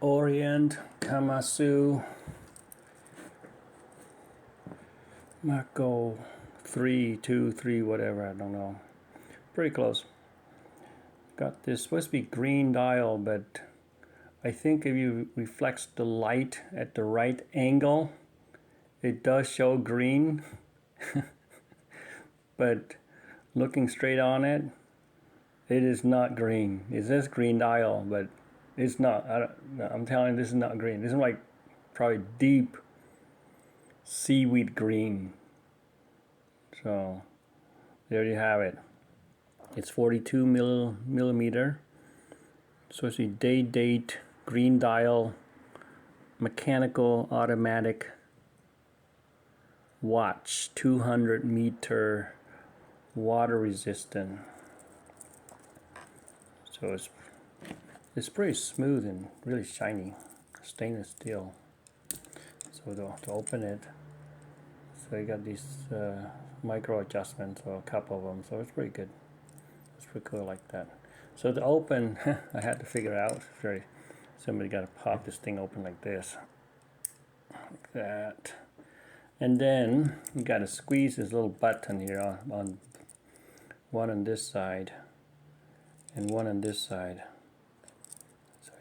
Orient, Kamasu, Mako 3, 2, 3, whatever, I don't know. Pretty close. Got this, supposed to be green dial, but I think if you reflect the light at the right angle, it does show green. But looking straight on it, it is not green. It says green dial, but it's not. I'm telling you, this is not green. This is like probably deep seaweed green. So there you have it. It's 42 millimeter. So it's a date green dial mechanical automatic watch, 200 meter water resistant. So it's pretty smooth and really shiny, stainless steel. So to open it, so you got these micro adjustments, or a couple of them, so it's pretty good. It's pretty cool like that. So to open, I had to figure out, somebody got to pop this thing open like this, like that. And then you got to squeeze this little button here on one on this side and one on this side. So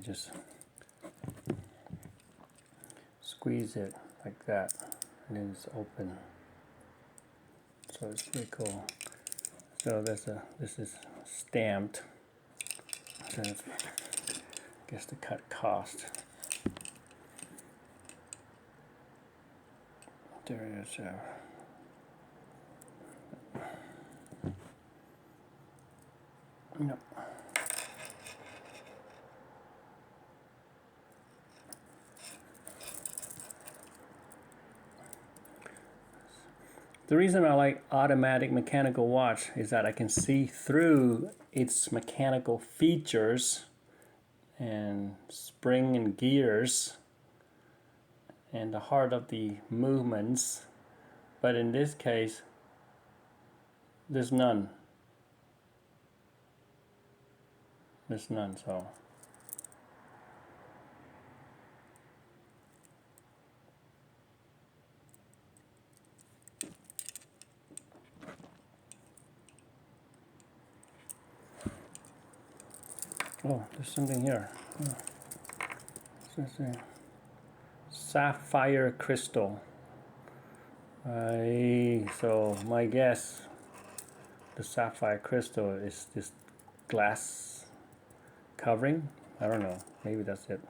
just squeeze it like that, and then it's open. So it's pretty cool. So this is stamped. So it's, I guess, to cut cost. There it is. No. The reason I like automatic mechanical watch is that I can see through its mechanical features and spring and gears and the heart of the movements, but in this case there's none. There's none, so oh, there's something here. It's a sapphire crystal. So my guess, the sapphire crystal is this glass covering. I don't know, maybe that's it.